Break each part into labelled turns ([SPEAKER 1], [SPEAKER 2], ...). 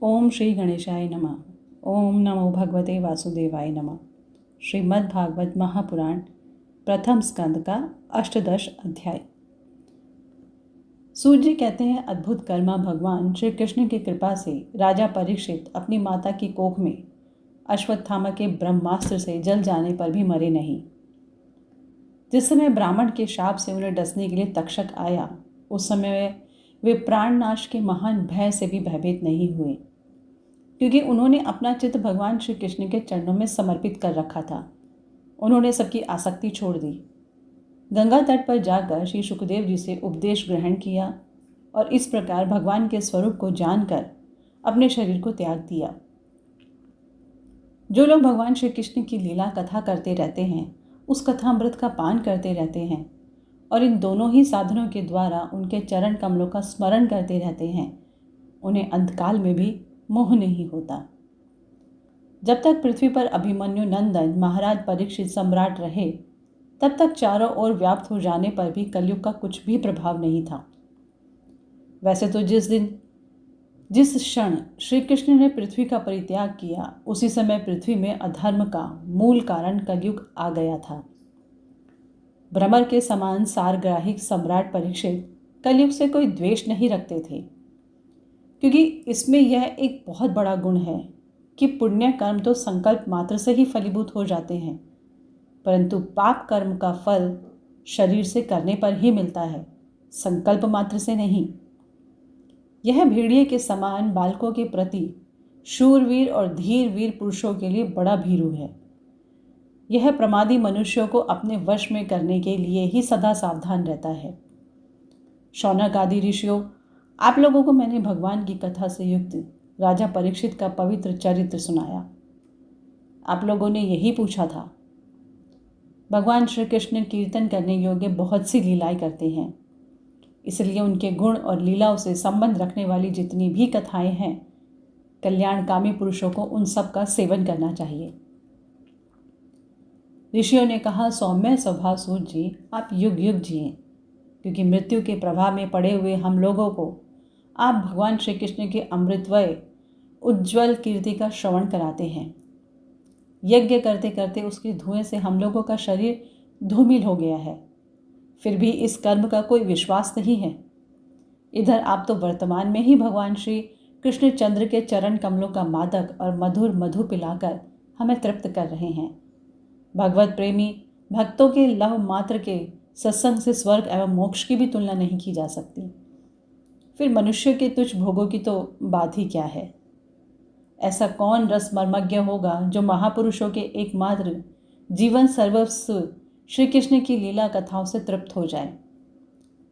[SPEAKER 1] ओम श्री गणेशाय नमः। ओम नमो भगवते वासुदेवाय नमः। श्रीमद्भागवत महापुराण प्रथम स्कंद का अष्टदश अध्याय। सूर्य जी कहते हैं, अद्भुत कर्मा भगवान श्री कृष्ण की कृपा से राजा परीक्षित अपनी माता की कोख में अश्वत्थामा के ब्रह्मास्त्र से जल जाने पर भी मरे नहीं। जिस समय ब्राह्मण के शाप से उन्हें डसने के लिए तक्षक आया, उस समय वे प्राणनाश के महान भय से भी भयभीत नहीं हुए, क्योंकि उन्होंने अपना चित्त भगवान श्री कृष्ण के चरणों में समर्पित कर रखा था। उन्होंने सबकी आसक्ति छोड़ दी। गंगा तट पर जाकर श्री सुखदेव जी से उपदेश ग्रहण किया और इस प्रकार भगवान के स्वरूप को जानकर अपने शरीर को त्याग दिया। जो लोग भगवान श्री कृष्ण की लीला कथा करते रहते हैं, उस कथामृत का पान करते रहते हैं और इन दोनों ही साधनों के द्वारा उनके चरण कमलों का स्मरण करते रहते हैं, उन्हें अंतकाल में भी मोह नहीं होता। जब तक पृथ्वी पर अभिमन्यु नंदन महाराज परीक्षित सम्राट रहे, तब तक चारों ओर व्याप्त हो जाने पर भी कलयुग का कुछ भी प्रभाव नहीं था। वैसे तो जिस क्षण श्री कृष्ण ने पृथ्वी का परित्याग किया, उसी समय पृथ्वी में अधर्म का मूल कारण कलयुग आ गया था। भ्रमर के समान सारग्राहिक सम्राट परीक्षित कलयुग से कोई द्वेष नहीं रखते थे, क्योंकि इसमें यह एक बहुत बड़ा गुण है कि पुण्य कर्म तो संकल्प मात्र से ही फलीभूत हो जाते हैं, परंतु पाप कर्म का फल शरीर से करने पर ही मिलता है, संकल्प मात्र से नहीं। यह भेड़िए के समान बालकों के प्रति शूरवीर और धीर वीर पुरुषों के लिए बड़ा भीरू है। यह प्रमादी मनुष्यों को अपने वश में करने के लिए ही सदा सावधान रहता है। शौनक आदि ऋषियों, आप लोगों को मैंने भगवान की कथा से युक्त राजा परीक्षित का पवित्र चरित्र सुनाया। आप लोगों ने यही पूछा था। भगवान श्री कृष्ण कीर्तन करने योग्य बहुत सी लीलाएं करते हैं, इसलिए उनके गुण और लीलाओं से संबंध रखने वाली जितनी भी कथाएं हैं, कल्याणकामी पुरुषों को उन सब का सेवन करना चाहिए। ऋषियों ने कहा, सौम्य स्वभाव सूर्य जी, आप युग युग जिए, क्योंकि मृत्यु के प्रभाव में पड़े हुए हम लोगों को आप भगवान श्री कृष्ण के अमृतमय उज्ज्वल कीर्ति का श्रवण कराते हैं। यज्ञ करते करते उसके धुएं से हम लोगों का शरीर धूमिल हो गया है, फिर भी इस कर्म का कोई विश्वास नहीं है। इधर आप तो वर्तमान में ही भगवान श्री कृष्णचंद्र के चरण कमलों का मादक और मधुर मधु पिलाकर हमें तृप्त कर रहे हैं। भगवत प्रेमी भक्तों के लव मात्र के सत्संग से स्वर्ग एवं मोक्ष की भी तुलना नहीं की जा सकती। फिर मनुष्य के तुच्छ भोगों की तो बात ही क्या है। ऐसा कौन रस मर्मज्ञ होगा जो महापुरुषों के एकमात्र जीवन सर्वस्व श्री कृष्ण की लीला कथाओं से तृप्त हो जाए।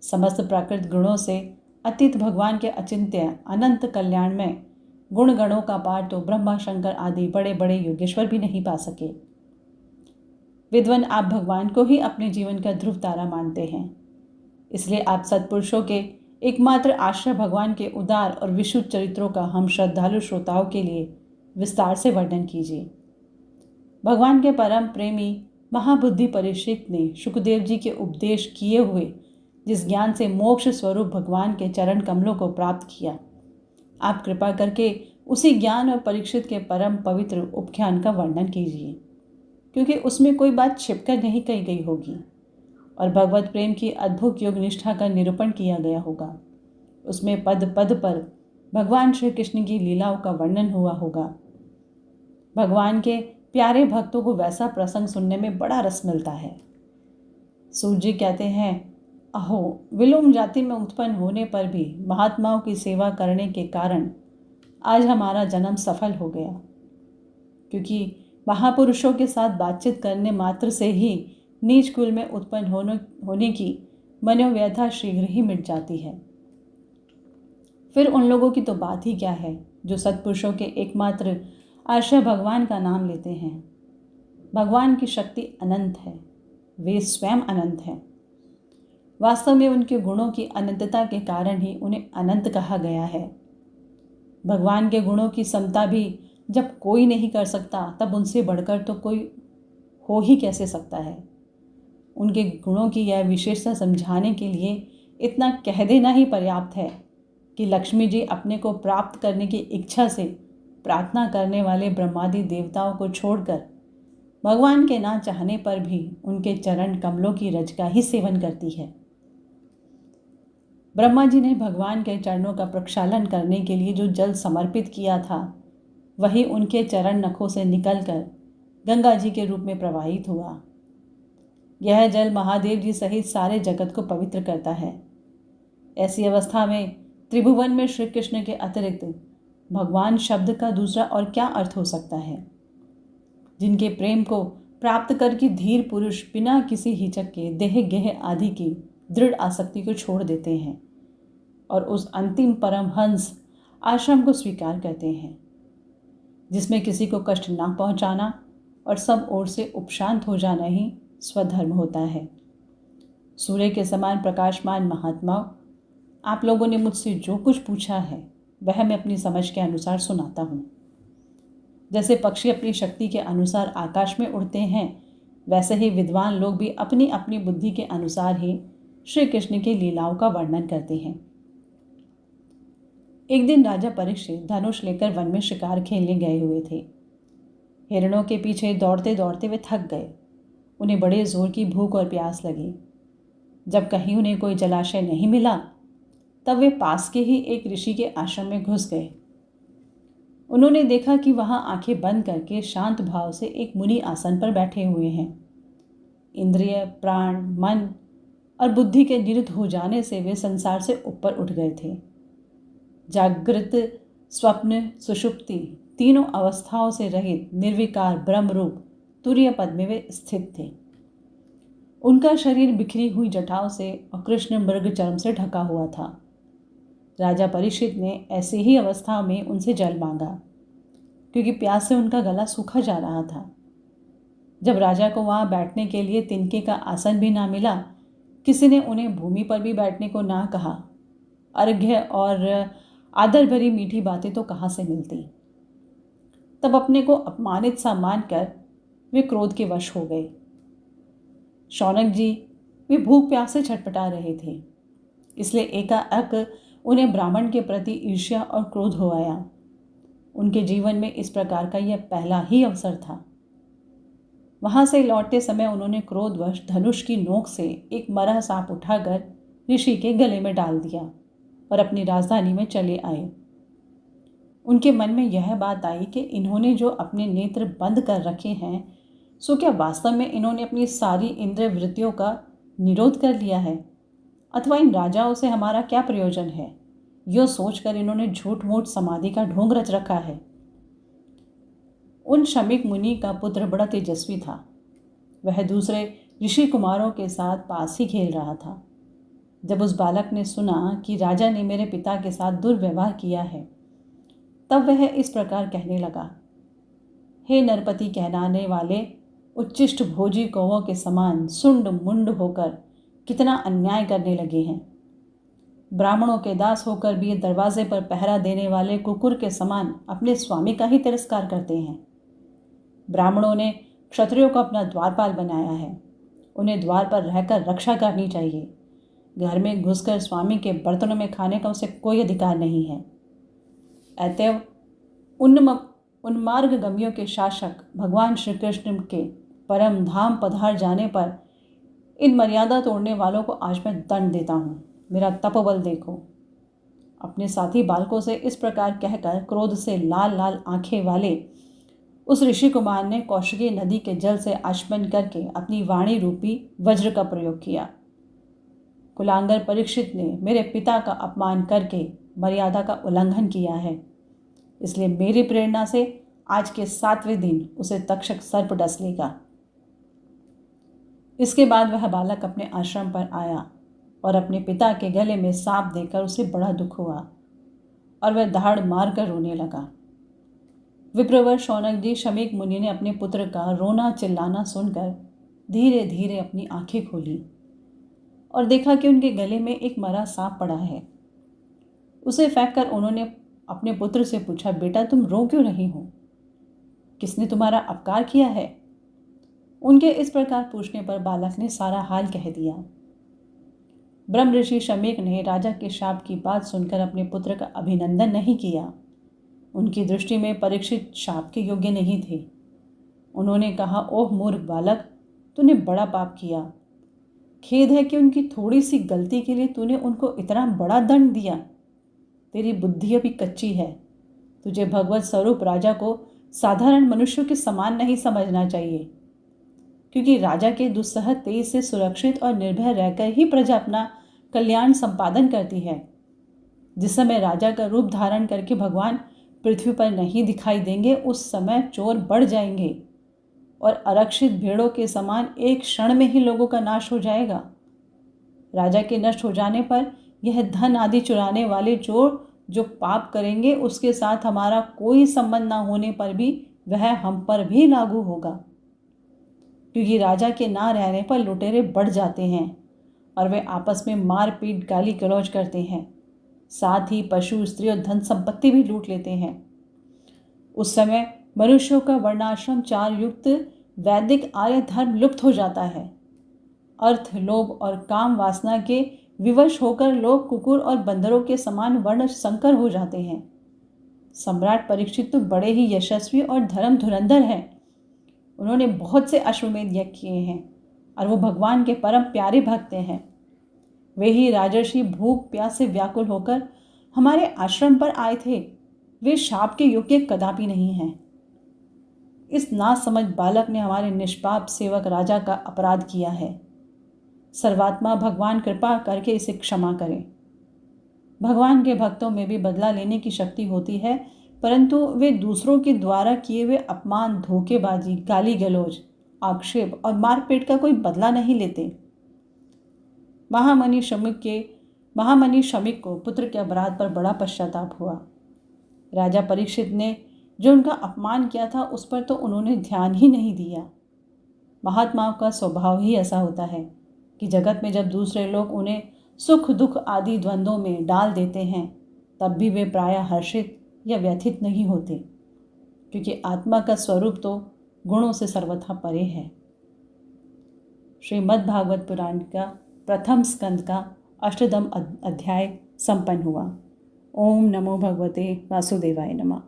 [SPEAKER 1] समस्त प्राकृत गुणों से अतीत भगवान के अचिंत्य अनंत कल्याण में गुण गणों का पार तो ब्रह्मा शंकर आदि बड़े बड़े योगेश्वर भी नहीं पा सके। विद्वान, आप भगवान को ही अपने जीवन का ध्रुव तारा मानते हैं, इसलिए आप सत्पुरुषों के एकमात्र आश्रय भगवान के उदार और विशुद्ध चरित्रों का हम श्रद्धालु श्रोताओं के लिए विस्तार से वर्णन कीजिए। भगवान के परम प्रेमी महाबुद्धि परीक्षित ने सुखदेव जी के उपदेश किए हुए जिस ज्ञान से मोक्ष स्वरूप भगवान के चरण कमलों को प्राप्त किया, आप कृपा करके उसी ज्ञान और परीक्षित के परम पवित्र उपख्यान का वर्णन कीजिए, क्योंकि उसमें कोई बात छिपकर नहीं कही गई होगी और भगवत प्रेम की अद्भुत योग निष्ठा का निरूपण किया गया होगा। उसमें पद पद पर भगवान श्री कृष्ण की लीलाओं का वर्णन हुआ होगा। भगवान के प्यारे भक्तों को वैसा प्रसंग सुनने में बड़ा रस मिलता है। सूर्य जी कहते हैं, अहो, विलोम जाति में उत्पन्न होने पर भी महात्माओं की सेवा करने के कारण आज हमारा जन्म सफल हो गया, क्योंकि महापुरुषों के साथ बातचीत करने मात्र से ही नीच कुल में उत्पन्न होने की मनोव्यथा शीघ्र ही मिट जाती है। फिर उन लोगों की तो बात ही क्या है जो सत्पुरुषों के एकमात्र आश्रय भगवान का नाम लेते हैं। भगवान की शक्ति अनंत है, वे स्वयं अनंत हैं। वास्तव में उनके गुणों की अनंतता के कारण ही उन्हें अनंत कहा गया है। भगवान के गुणों की समता भी जब कोई नहीं कर सकता, तब उनसे बढ़कर तो कोई हो ही कैसे सकता है। उनके गुणों की यह विशेषता समझाने के लिए इतना कह देना ही पर्याप्त है कि लक्ष्मी जी अपने को प्राप्त करने की इच्छा से प्रार्थना करने वाले ब्रह्मादि देवताओं को छोड़कर भगवान के ना चाहने पर भी उनके चरण कमलों की रज का ही सेवन करती है। ब्रह्मा जी ने भगवान के चरणों का प्रक्षालन करने के लिए जो जल समर्पित किया था वही उनके चरण नखों से निकलकर गंगा जी के रूप में प्रवाहित हुआ। यह जल महादेव जी सहित सारे जगत को पवित्र करता है। ऐसी अवस्था में त्रिभुवन में श्री कृष्ण के अतिरिक्त भगवान शब्द का दूसरा और क्या अर्थ हो सकता है। जिनके प्रेम को प्राप्त करके धीर पुरुष बिना किसी हिचक के देह गेह आदि की दृढ़ आसक्ति को छोड़ देते हैं और उस अंतिम परमहंस आश्रम को स्वीकार करते हैं जिसमें किसी को कष्ट ना पहुंचाना और सब ओर से उपशांत हो जाना ही स्वधर्म होता है। सूर्य के समान प्रकाशमान महात्माओं, आप लोगों ने मुझसे जो कुछ पूछा है वह मैं अपनी समझ के अनुसार सुनाता हूँ। जैसे पक्षी अपनी शक्ति के अनुसार आकाश में उड़ते हैं, वैसे ही विद्वान लोग भी अपनी अपनी बुद्धि के अनुसार ही श्री कृष्ण की लीलाओं का वर्णन करते हैं। एक दिन राजा परीक्षित धनुष लेकर वन में शिकार खेलने गए हुए थे। हिरणों के पीछे दौड़ते दौड़ते वे थक गए। उन्हें बड़े जोर की भूख और प्यास लगी। जब कहीं उन्हें कोई जलाशय नहीं मिला तब वे पास के ही एक ऋषि के आश्रम में घुस गए। उन्होंने देखा कि वहां आंखें बंद करके शांत भाव से एक मुनि आसन पर बैठे हुए हैं। इंद्रिय, प्राण, मन और बुद्धि के निरुद्ध हो जाने से वे संसार से ऊपर उठ गए थे। जागृत, स्वप्न, सुषुप्ति तीनों अवस्थाओं से रहित निर्विकार ब्रह्म रूप तुरीय पद में वे स्थित थे। उनका शरीर बिखरी हुई जटाओं से और कृष्ण मृग चर्म से ढका हुआ था। राजा परीक्षित ने ऐसे ही अवस्था में उनसे जल मांगा क्योंकि प्यास से उनका गला सूखा जा रहा था। जब राजा को वहां बैठने के लिए तिनके का आसन भी ना मिला, किसी ने उन्हें भूमि पर भी बैठने को ना कहा। अर्घ्य और आदर भरी मीठी बातें तो कहाँ से मिलती। तब अपने को अपमानित सा मानकर वे क्रोध के वश हो गए। शौनक जी वे भूख प्यास से छटपटा रहे थे, इसलिए एकाएक उन्हें ब्राह्मण के प्रति ईर्ष्या और क्रोध हो आया। उनके जीवन में इस प्रकार का यह पहला ही अवसर था। वहां से लौटते समय उन्होंने क्रोधवश धनुष की नोक से एक मरा सांप उठाकर ऋषि के गले में डाल दिया और अपनी राजधानी में चले आए। उनके मन में यह बात आई कि इन्होंने जो अपने नेत्र बंद कर रखे हैं, सो क्या वास्तव में इन्होंने अपनी सारी इंद्रिय वृत्तियों का निरोध कर लिया है, अथवा इन राजाओं से हमारा क्या प्रयोजन है। यो सोचकर इन्होंने झूठ मूठ समाधि का ढोंग रच रखा है। उन शमीक मुनि का पुत्र बड़ा तेजस्वी था। वह दूसरे ऋषि कुमारों के साथ पास ही खेल रहा था। जब उस बालक ने सुना कि राजा ने मेरे पिता के साथ दुर्व्यवहार किया है, तब वह इस प्रकार कहने लगा, हे नरपति कहलाने वाले, उच्चिष्ट भोजी कौवों के समान सुंड मुंड होकर कितना अन्याय करने लगे हैं। ब्राह्मणों के दास होकर भी दरवाजे पर पहरा देने वाले कुकुर के समान अपने स्वामी का ही तिरस्कार करते हैं। ब्राह्मणों ने क्षत्रियों को अपना द्वारपाल बनाया है। उन्हें द्वार पर रहकर रक्षा करनी चाहिए। घर में घुसकर स्वामी के बर्तनों में खाने का उसे कोई अधिकार नहीं है। अतएव उन्मार्ग गमियों के शासक भगवान श्री कृष्ण के परम धाम पधार जाने पर इन मर्यादा तोड़ने वालों को आज मैं दंड देता हूँ। मेरा तपोबल देखो। अपने साथी बालकों से इस प्रकार कहकर क्रोध से लाल लाल आंखें वाले उस ऋषि कुमार ने कौशिकी नदी के जल से आचमन करके अपनी वाणी रूपी वज्र का प्रयोग किया। कुलांगर परीक्षित ने मेरे पिता का अपमान करके मर्यादा का उल्लंघन किया है, इसलिए मेरी प्रेरणा से आज के 7वें दिन उसे तक्षक सर्प डस लेगा। इसके बाद वह बालक अपने आश्रम पर आया और अपने पिता के गले में सांप देकर उसे बड़ा दुख हुआ और वह दहाड़ मार कर रोने लगा। विप्रवर शौनक जी शमीक मुनि ने अपने पुत्र का रोना चिल्लाना सुनकर धीरे धीरे अपनी आंखें खोली और देखा कि उनके गले में एक मरा सांप पड़ा है। उसे फेंक कर उन्होंने अपने पुत्र से पूछा, बेटा तुम रो क्यों नहीं हो? किसने तुम्हारा अपकार किया है? उनके इस प्रकार पूछने पर बालक ने सारा हाल कह दिया। ब्रह्म ऋषि शमीक ने राजा के शाप की बात सुनकर अपने पुत्र का अभिनंदन नहीं किया। उनकी दृष्टि में परीक्षित शाप के योग्य नहीं थे। उन्होंने कहा, ओह मूर्ख बालक, तूने बड़ा पाप किया। खेद है कि उनकी थोड़ी सी गलती के लिए तूने उनको इतना बड़ा दंड दिया। तेरी बुद्धि अभी कच्ची है। तुझे भगवत स्वरूप राजा को साधारण मनुष्यों के समान नहीं समझना चाहिए, क्योंकि राजा के दुस्सह तेज से सुरक्षित और निर्भय रहकर ही प्रजा अपना कल्याण संपादन करती है। जिस समय राजा का रूप धारण करके भगवान पृथ्वी पर नहीं दिखाई देंगे, उस समय चोर बढ़ जाएंगे और आरक्षित भेड़ों के समान एक क्षण में ही लोगों का नाश हो जाएगा। राजा के नष्ट हो जाने पर यह धन आदि चुराने वाले चोर जो पाप करेंगे, उसके साथ हमारा कोई संबंध ना होने पर भी वह हम पर भी लागू होगा, क्योंकि राजा के ना रहने पर लुटेरे बढ़ जाते हैं और वे आपस में मारपीट गाली गलौज करते हैं। साथ ही पशु, स्त्री और धन संपत्ति भी लूट लेते हैं। उस समय मनुष्यों का वर्णाश्रम चार युक्त वैदिक आर्य धर्म लुप्त हो जाता है। अर्थ, लोभ और काम वासना के विवश होकर लोग कुकुर और बंदरों के समान वर्ण संकर हो जाते हैं। सम्राट परीक्षित तो बड़े ही यशस्वी और धर्म धुरंधर हैं। उन्होंने बहुत से अश्वमेध यज्ञ किए हैं और वो भगवान के परम प्यारे भक्त हैं। वे ही राजर्षि भूख प्यास से व्याकुल होकर हमारे आश्रम पर आए थे। वे शाप के योग्य कदापि नहीं हैं। इस नासमझ बालक ने हमारे निष्पाप सेवक राजा का अपराध किया है। सर्वात्मा भगवान कृपा करके इसे क्षमा करें। भगवान के भक्तों में भी बदला लेने की शक्ति होती है, परंतु वे दूसरों के द्वारा किए हुए अपमान, धोखेबाजी, गाली गलौज, आक्षेप और मारपीट का कोई बदला नहीं लेते। महामनी शमीक को पुत्र के अपराध पर बड़ा पश्चाताप हुआ। राजा परीक्षित ने जो उनका अपमान किया था, उस पर तो उन्होंने ध्यान ही नहीं दिया। महात्माओं का स्वभाव ही ऐसा होता है कि जगत में जब दूसरे लोग उन्हें सुख दुख आदि द्वंद्वों में डाल देते हैं, तब भी वे प्रायः हर्षित या व्यथित नहीं होते, क्योंकि आत्मा का स्वरूप तो गुणों से सर्वथा परे है। श्रीमद् भागवत पुराण का प्रथम स्कंद का अष्टदम अध्याय संपन्न हुआ। ओम नमो भगवते वासुदेवाय नमः।